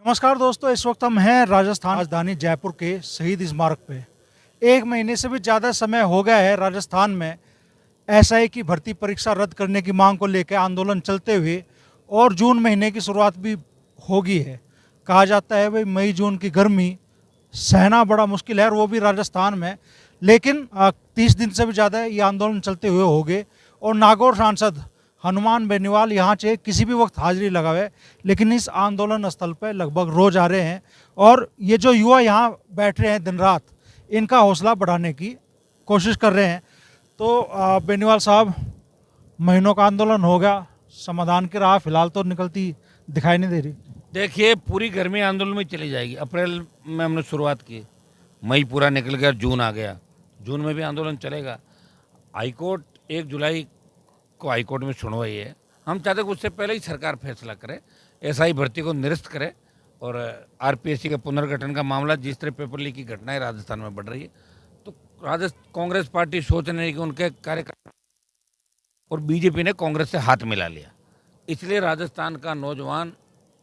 नमस्कार दोस्तों, इस वक्त हम हैं राजस्थान राजधानी जयपुर के शहीद स्मारक पे। एक महीने से भी ज़्यादा समय हो गया है राजस्थान में एसआई की भर्ती परीक्षा रद्द करने की मांग को लेकर आंदोलन चलते हुए, और जून महीने की शुरुआत भी होगी है। कहा जाता है भाई मई जून की गर्मी सहना बड़ा मुश्किल है, और वो भी राजस्थान में। लेकिन 30 दिन से भी ज़्यादा ये आंदोलन चलते हुए हो गए, और नागौर सांसद हनुमान बेनीवाल यहाँ से किसी भी वक्त हाजिरी लगावे, लेकिन इस आंदोलन स्थल पर लगभग रोज आ रहे हैं। और ये जो युवा यहाँ बैठ रहे हैं दिन रात, इनका हौसला बढ़ाने की कोशिश कर रहे हैं। तो बेनीवाल साहब, महीनों का आंदोलन हो गया, समाधान की राह फिलहाल तो निकलती दिखाई नहीं दे रही। देखिए, पूरी गर्मी आंदोलन में चली जाएगी। अप्रैल में हमने शुरुआत की, मई पूरा निकल गया, जून आ गया, जून में भी आंदोलन चलेगा। हाईकोर्ट 1 जुलाई को हाईकोर्ट में सुनवाई है। हम चाहते हैं कि उससे पहले ही सरकार फैसला करे, एसआई भर्ती को निरस्त करे, और आरपीएससी के पुनर्गठन का मामला, जिस तरह पेपर लीक की घटनाएं राजस्थान में बढ़ रही है, तो कांग्रेस पार्टी सोच रही है कि उनके कार्यकर्ता और बीजेपी ने कांग्रेस से हाथ मिला लिया। इसलिए राजस्थान का नौजवान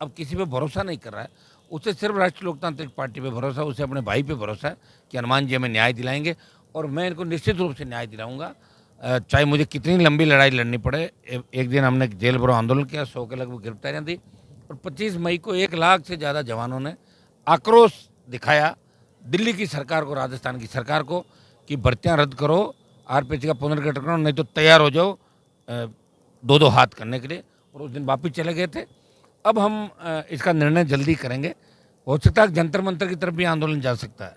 अब किसी पे भरोसा नहीं कर रहा है। उसे सिर्फ राष्ट्रीय लोकतांत्रिक पार्टी पे भरोसा, उसे अपने भाई पे भरोसा है कि हनुमान जी हमें न्याय दिलाएंगे, और मैं इनको निश्चित रूप से न्याय दिलाऊंगा, चाहे मुझे कितनी लंबी लड़ाई लड़नी पड़े। एक दिन हमने जेल भरो आंदोलन किया, 100 के लगभग गिरफ्तारियाँ दी, और 25 मई को 1 लाख से ज़्यादा जवानों ने आक्रोश दिखाया दिल्ली की सरकार को, राजस्थान की सरकार को, कि भर्तियाँ रद्द करो, आरपीएससी का पुनर्गठन करो, नहीं तो तैयार हो जाओ 2-2 हाथ करने के लिए। और उस दिन वापिस चले गए थे। अब हम इसका निर्णय जल्दी करेंगे। हो सकता है जंतर मंतर की तरफ भी आंदोलन जा सकता है,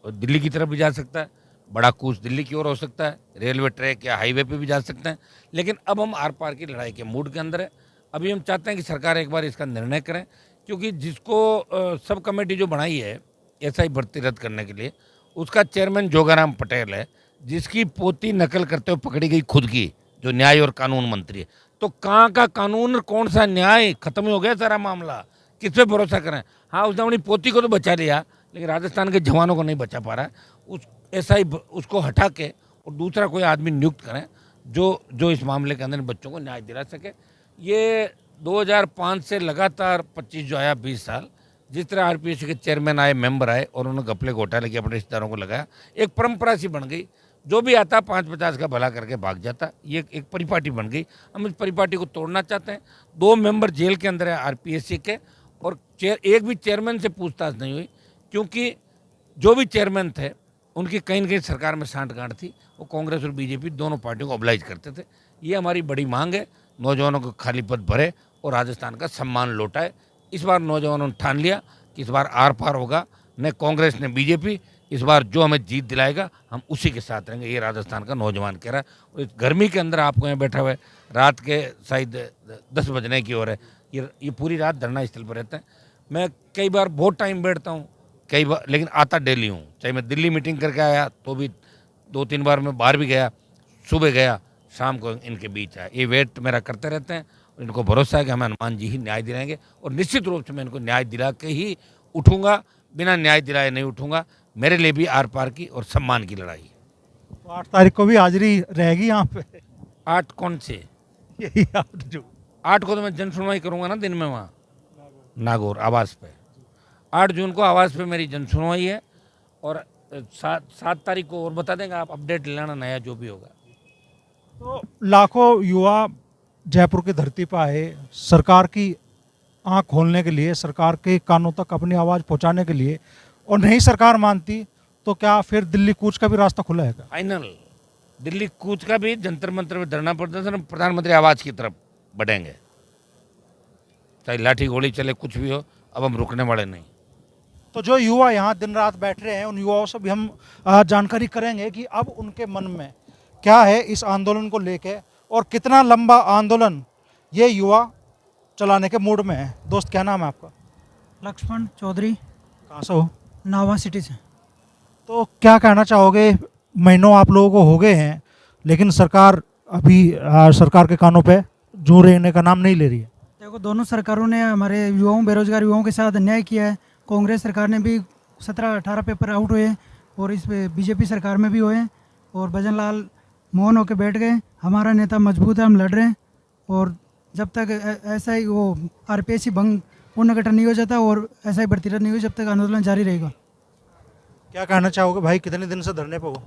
और दिल्ली की तरफ भी जा सकता है, बड़ा कूच दिल्ली की ओर हो सकता है, रेलवे ट्रैक या हाईवे पे भी जा सकते हैं। लेकिन अब हम आर पार की लड़ाई के मूड के अंदर है। अभी हम चाहते हैं कि सरकार एक बार इसका निर्णय करें, क्योंकि जिसको सब कमेटी जो बनाई है एसआई भर्ती रद्द करने के लिए, उसका चेयरमैन जोगाराम पटेल है, जिसकी पोती नकल करते हुए पकड़ी गई खुद की, जो न्याय और कानून मंत्री है। तो कहाँ का कानून और कौन सा न्याय, खत्म हो गया सारा मामला। किस पे भरोसा करें? हाँ, उसने अपनी पोती को तो बचा लिया, लेकिन राजस्थान के जवानों को नहीं बचा पा रहा है। उस एसआई उसको हटा के और दूसरा कोई आदमी नियुक्त करें जो इस मामले के अंदर बच्चों को न्याय दिला सके। ये 2005 से लगातार 25 जो आया 20 साल, जिस तरह आरपीएससी के चेयरमैन आए, मेंबर आए, और उन्होंने घपले घोटाले के अपने रिश्तेदारों को लगाया, एक परंपरा सी बन गई। जो भी आता 5-50 का भला करके भाग जाता, ये एक परिपाटी बन गई। हम इस परिपाटी को तोड़ना चाहते हैं। 2 मेंबर जेल के अंदर है आरपीएससी के, और एक भी चेयरमैन से पूछताछ नहीं हुई, क्योंकि जो भी चेयरमैन थे उनकी कहीं न कहीं सरकार में सांठगांठ थी। वो कांग्रेस और बीजेपी दोनों पार्टियों को ऑब्लाइज करते थे। ये हमारी बड़ी मांग है, नौजवानों को खाली पद भरे और राजस्थान का सम्मान लौटाए। इस बार नौजवानों ने ठान लिया कि इस बार आर पार होगा, न कांग्रेस न बीजेपी। इस बार जो हमें जीत दिलाएगा हम उसी के साथ रहेंगे, ये राजस्थान का नौजवान कह रहा है। और इस गर्मी के अंदर आपको यहाँ बैठा हुआ है, रात के शायद 10 बजने की ओर है, ये पूरी रात धरना स्थल पर रहते हैं। मैं कई बार बहुत टाइम बैठता हूँ, कई बार, लेकिन आता डेली हूँ। चाहे मैं दिल्ली मीटिंग करके आया तो भी 2-3 बार मैं बाहर भी गया, सुबह गया, शाम को इनके बीच आया। ये वेट मेरा करते रहते हैं, और इनको भरोसा है कि हमें हनुमान जी ही न्याय दिलाएंगे, और निश्चित रूप से मैं इनको न्याय दिला के ही उठूँगा, बिना न्याय दिलाए नहीं उठूँगा। मेरे लिए भी आर पार की और सम्मान की लड़ाई है। तो 8 तारीख को भी हाजिरी रहेगी यहाँ पे? 8 कौन से? यही 8 जो 8 को तो मैं जन सुनवाई करूँगा ना, दिन में वहाँ नागौर आवास पे। 8 जून को आवास पे मेरी जन सुनवाई है, और 7 तारीख को और बता देंगे, आप अपडेट ले लेना नया जो भी होगा। तो लाखों युवा जयपुर की धरती पर आए सरकार की आंख खोलने के लिए, सरकार के कानों तक अपनी आवाज़ पहुंचाने के लिए, और नहीं सरकार मानती तो क्या फिर दिल्ली कूच का भी रास्ता खुला है? फाइनल दिल्ली कूच का भी, जंतर मंतर में धरना प्रदर्शन, प्रधानमंत्री आवास की तरफ बढ़ेंगे, चाहे लाठी गोली चले, कुछ भी हो। अब हम रुकने वाले नहीं। तो जो युवा यहाँ दिन रात बैठ रहे हैं, उन युवाओं से भी हम जानकारी करेंगे कि अब उनके मन में क्या है इस आंदोलन को लेके, और कितना लंबा आंदोलन ये युवा चलाने के मूड में है। दोस्त, क्या नाम है आपका? लक्ष्मण चौधरी, कहाँ से हो? नावा सिटी से। तो क्या कहना चाहोगे? महीनों आप लोगों को हो गए हैं, लेकिन सरकार अभी सरकार के कानों पे जू रहने का नाम नहीं ले रही है। देखो, दोनों सरकारों ने हमारे युवाओं, बेरोजगार युवाओं के साथ अन्याय किया है। कांग्रेस सरकार ने भी 17-18 पेपर आउट हुए, और इस बीजेपी सरकार में भी हुए, और भजन लाल मौन होकर बैठ गए। हमारा नेता मजबूत है, हम लड़ रहे हैं, और जब तक ऐसा ही वो आरपीएससी भंग पुनर्गठन नहीं हो जाता और ऐसा ही भर्ती रद्द नहीं हुई जब तक आंदोलन जारी रहेगा। क्या कहना चाहोगे भाई, कितने दिन से धरने पे हो?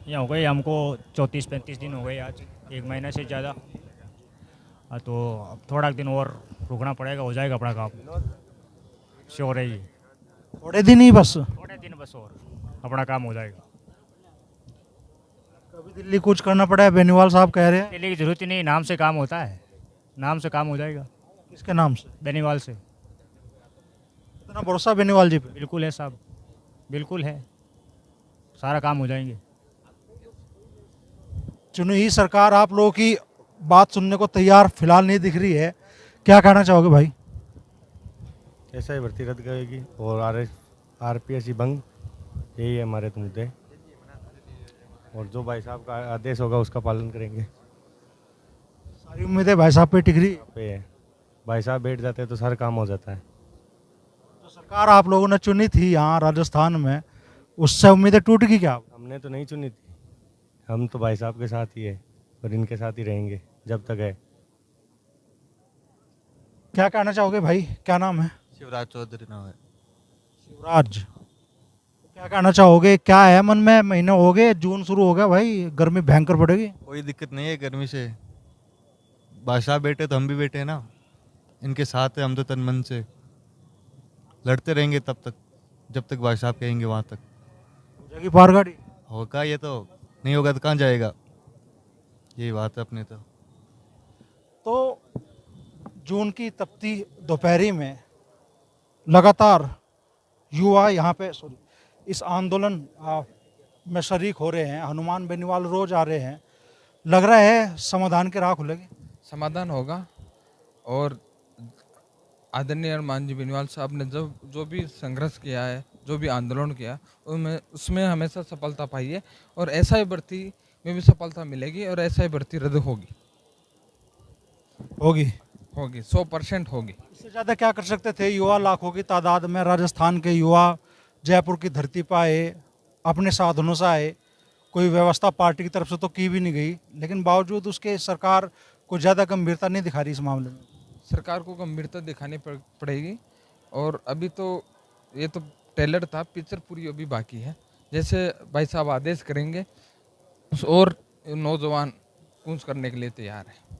ये हो गए हमको 34-35 दिन हो गए आज, 1 महीने से ज़्यादा। तो अब थोड़ा दिन और रुकना पड़ेगा, हो जाएगा अपना काम, श्योर है ये। थोड़े दिन ही बस? थोड़े दिन बस और अपना काम हो जाएगा। कभी दिल्ली कूच करना पड़ा है, बेनीवाल साहब कह रहे हैं। दिल्ली की ज़रूरत ही नहीं, नाम से काम होता है, नाम से काम हो जाएगा। किसके नाम से? बेनीवाल से। इतना भरोसा बेनीवाल जी पे? बिल्कुल है साहब, बिल्कुल है, सारा काम हो जाएंगे। चुनी हुई सरकार आप लोगों की बात सुनने को तैयार फिलहाल नहीं दिख रही है, क्या कहना चाहोगे भाई? ऐसा ही भर्ती रद्द करेगी और आरपीएससी भंग, यही है हमारे तो मुद्दे। और जो भाई साहब का आदेश होगा उसका पालन करेंगे। सारी उम्मीदें भाई साहब पे टिक रही है। पे है, भाई साहब बैठ जाते हैं तो सारा काम हो जाता है। तो सरकार आप लोगों ने चुनी थी यहाँ राजस्थान में, उससे उम्मीदें टूट गई क्या? हमने तो नहीं चुनी थी, हम तो भाई साहब के साथ ही है और इनके साथ ही रहेंगे जब तक है। क्या कहना चाहोगे भाई, क्या नाम है? शिवराज चौधरी नाम है। शिवराज, क्या कहना चाहोगे, क्या है मन में? महीने हो गए, जून शुरू हो गया भाई, गर्मी भयंकर पड़ेगी। कोई दिक्कत नहीं है गर्मी से, भाई साहब बैठे तो हम भी बैठे हैं ना, इनके साथ है हम तो तन मन से लड़ते रहेंगे तब तक जब तक भाई साहब कहेंगे वहाँ तक। हो जाएगी पार गाड़ी? होगा, ये तो नहीं होगा तो कहाँ जाएगा, यही बात है अपने तो जून की तपती दोपहरी में लगातार युवा यहाँ पे इस आंदोलन में शरीक हो रहे हैं। हनुमान बेनीवाल रोज आ रहे हैं, लग रहा है समाधान की राह खुलेगी। समाधान होगा और आदरणीय हनुमान जी बेनीवाल साहब ने जो भी संघर्ष किया है, जो भी आंदोलन किया, उसमें हमेशा सफलता पाई है और ऐसा ही भर्ती में भी सफलता मिलेगी और ऐसा ही भर्ती रद्द होगी होगी 100% होगी। इससे ज़्यादा क्या कर सकते थे? युवा लाखों की तादाद में राजस्थान के युवा जयपुर की धरती पर आए, अपने साधनों से आए, कोई व्यवस्था पार्टी की तरफ से तो की भी नहीं गई, लेकिन बावजूद उसके सरकार को ज़्यादा गंभीरता नहीं दिखा रही इस मामले में। सरकार को गंभीरता दिखानी पड़ेगी और अभी तो ये तो ट्रेलर था, पिक्चर पूरी अभी बाकी है। जैसे भाई साहब आदेश करेंगे और नौजवान कूच करने के लिए तैयार है।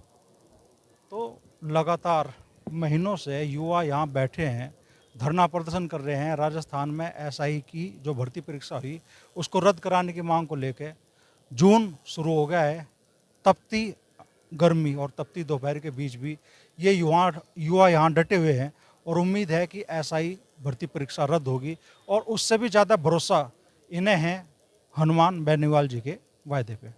तो लगातार महीनों से युवा यहाँ बैठे हैं, धरना प्रदर्शन कर रहे हैं। राजस्थान में एसआई की जो भर्ती परीक्षा हुई उसको रद्द कराने की मांग को लेकर जून शुरू हो गया है। तपती गर्मी और तपती दोपहर के बीच भी ये युवा यहाँ डटे हुए हैं और उम्मीद है कि एसआई भर्ती परीक्षा रद्द होगी और उससे भी ज़्यादा भरोसा इन्हें है हनुमान बेनीवाल जी के वायदे पे।